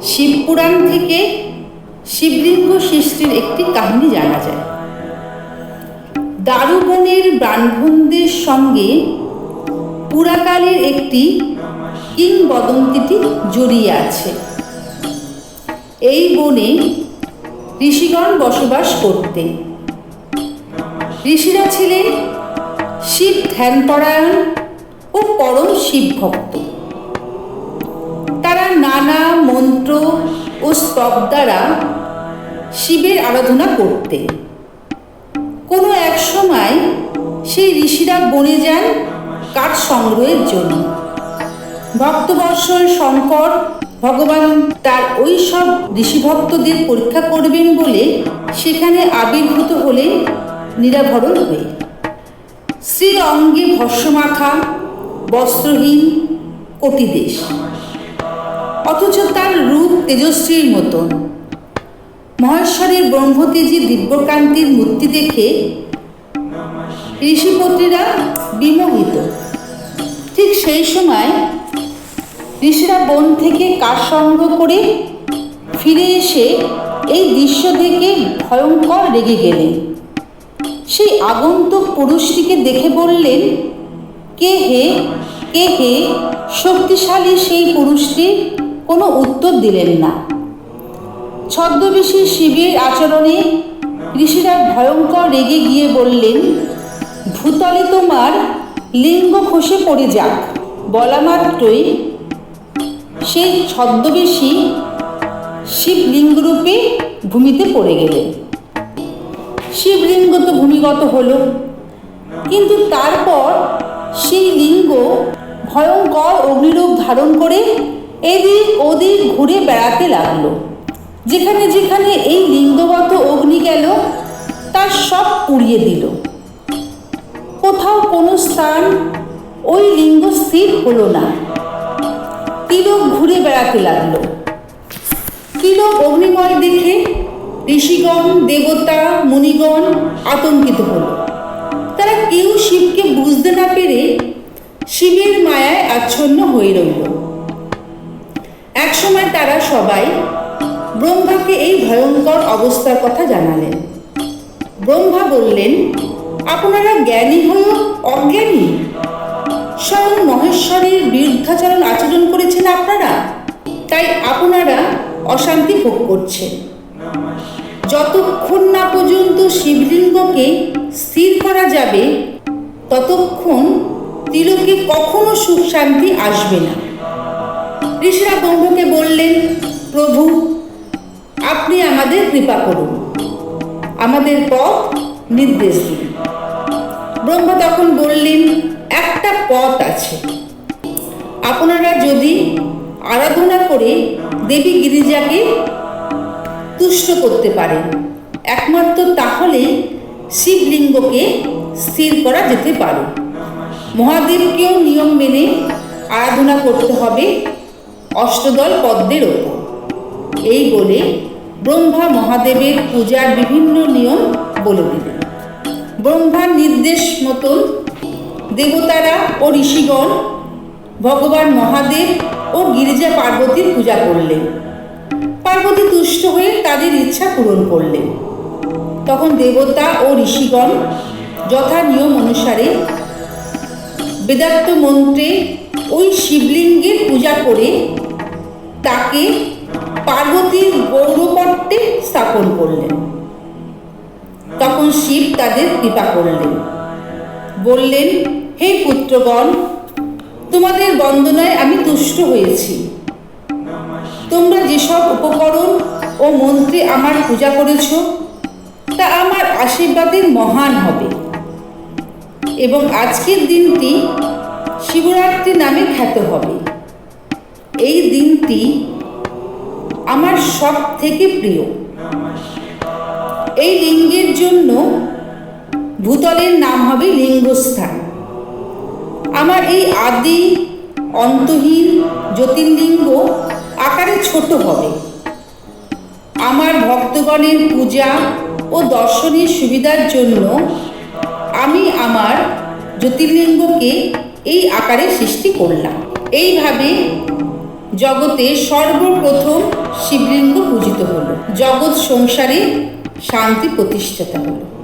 শিবপুরাণ থেকে শিবলিঙ্গ সৃষ্টির একটি কাহিনী জানা যায়। দারুবনের ব্রাহ্মণদের সঙ্গে পুরাকালের একটি কিংবদন্তিটি জড়িয়ে আছে। এই বনে ঋষিগণ বসবাস করতেন। ঋষিরা ছিলেন শিব ধ্যানপরায়ণ ও পরম শিব ভক্ত। তারা নানা মন্ত্র ও স্তব দ্বারা শিবের আরাধনা করতেন। কোনো এক সময় সেই ঋষিরা বনে যান কাঠ সংগ্রহের জন্য। ভক্তবৎসল শঙ্কর ভগবান তার ওই সব ঋষিভক্তদের পরীক্ষা করবেন বলে সেখানে আবির্ভূত হলেন নিরাভরণ হয়ে। শ্রী অঙ্গে ভস্মমাখা, বস্ত্রহীন, কটিদেশ, অথচ তার রূপ তেজস্বীর মতন। মহেশ্বরের ব্রহ্মতেজী দিব্যকান্তির মূর্তি দেখে ঋষিপত্নীরা বিমোহিত। ঠিক সেই সময় ঋষিরা বন থেকে কাঠ সংগ্রহ করে ফিরে এসে এই দৃশ্য দেখে ভয়ঙ্কর রেগে গেলেন। সেই আগন্তুক পুরুষটিকে দেখে বললেন, কে হে, কে হে? শক্তিশালী সেই পুরুষটি কোনো উত্তর দিলেন না। ছদ্মবেশী শিবের আচরণে ঋষিরা ভয়ঙ্কর রেগে গিয়ে বললেন, ভূতলে তোমার লিঙ্গ খসে পড়ে যাক। বলা মাত্রই সেই ছদ্মবেশী শিবলিঙ্গরূপে ভূমিতে পড়ে গেলেন। শিবলিঙ্গ তো ভূমিগত হল, কিন্তু তারপর সেই লিঙ্গ ভয়ঙ্কর অগ্নিরূপ ধারণ করে এদিক ওদিক ঘুরে বেড়াতে লাগলো। যেখানে যেখানে এই লিঙ্গগত অগ্নি গেল তার সব পুড়িয়ে দিল। কোথাও কোনো স্থান ওই লিঙ্গ স্থির হলো না। তিলক ঘুরে বেড়াতে লাগলো। তিলক অগ্নিময় দেখে ঋষিগণ, দেবতা, মুনিগণ আতঙ্কিত হল। তারা কেউ শিবকে বুঝতে না পেরে শিবের মায়ায় আচ্ছন্ন হয়ে রইল। একসময় তারা সবাই ব্রহ্মাকে এই ভয়ঙ্কর অবস্থার কথা জানালেন। ব্রহ্মা বললেন, আপনারা জ্ঞানী হয়েও অজ্ঞানী। স্বয়ং মহেশ্বরের বিরুদ্ধাচরণ আচরণ করেছেন আপনারা, তাই আপনারা অশান্তি ভোগ করছেন। যতক্ষণ না পর্যন্ত শিবলিঙ্গকে স্থির করা যাবে ততক্ষণ তিলকে কখনো সুখ শান্তি আসবে না। ঋষিরা ব্রহ্মকে বললেন, প্রভু, আপনি আমাদের কৃপা করুন, আমাদের পথ নির্দেশ দিন। ব্রহ্মা তখন বললেন, একটা পথ আছে। আপনারা যদি আরাধনা করে দেবী গিরিজাকে তুষ্ট করতে পারেন, একমাত্র তাহলেই শিবলিঙ্গকে স্থির করা যেতে পারে। মহাদেবকেও নিয়ম মেনে আরাধনা করতে হবে অষ্টদল পদ্মের ওপর। এই বলে ব্রহ্মা মহাদেবের পূজার বিভিন্ন নিয়ম বলে দিলেন। ব্রহ্মার নির্দেশ মতন দেবতারা ও ঋষিগণ ভগবান মহাদেব ও গিরিজা পার্বতীর পূজা করলেন। পার্বতী তুষ্ট হয়ে তাদের ইচ্ছা পূরণ করলেন। তখন দেবতা ও ঋষিগণ যথা নিয়ম অনুসারে বেদান্ত মন্ত্রে ওই শিবলিঙ্গের পূজা করে তাকে পার্বতীর গৌরপট্টে স্থাপন করলেন। তখন শিব তাদের কৃপা করলেন, বললেন, হে পুত্রগণ, তোমাদের বন্দনায় আমি তুষ্ট হয়েছি। তোমরা যেসব উপকরণ ও মন্ত্রে আমার পূজা করেছ তা আমার আশীর্বাদের মহান হবে এবং আজকের দিনটি শিবরাত্রি নামে খ্যাত হবে। এই দিনটি আমার সব থেকে প্রিয়। এই লিঙ্গের জন্য ভূতলের নাম হবে লিঙ্গস্থান। আমার এই আদি অন্তহীন জ্যোতির্লিঙ্গ আকারে ছোট হবে। আমার ভক্তগণের পূজা ও দর্শনের সুবিধার জন্য আমি আমার জ্যোতির্লিঙ্গকে এই আকারে সৃষ্টি করলাম। এইভাবে জগতে সর্বপ্রথম শিবলিঙ্গ পূজিত হলো, জগৎ সংসারে শান্তি প্রতিষ্ঠাতা হলো।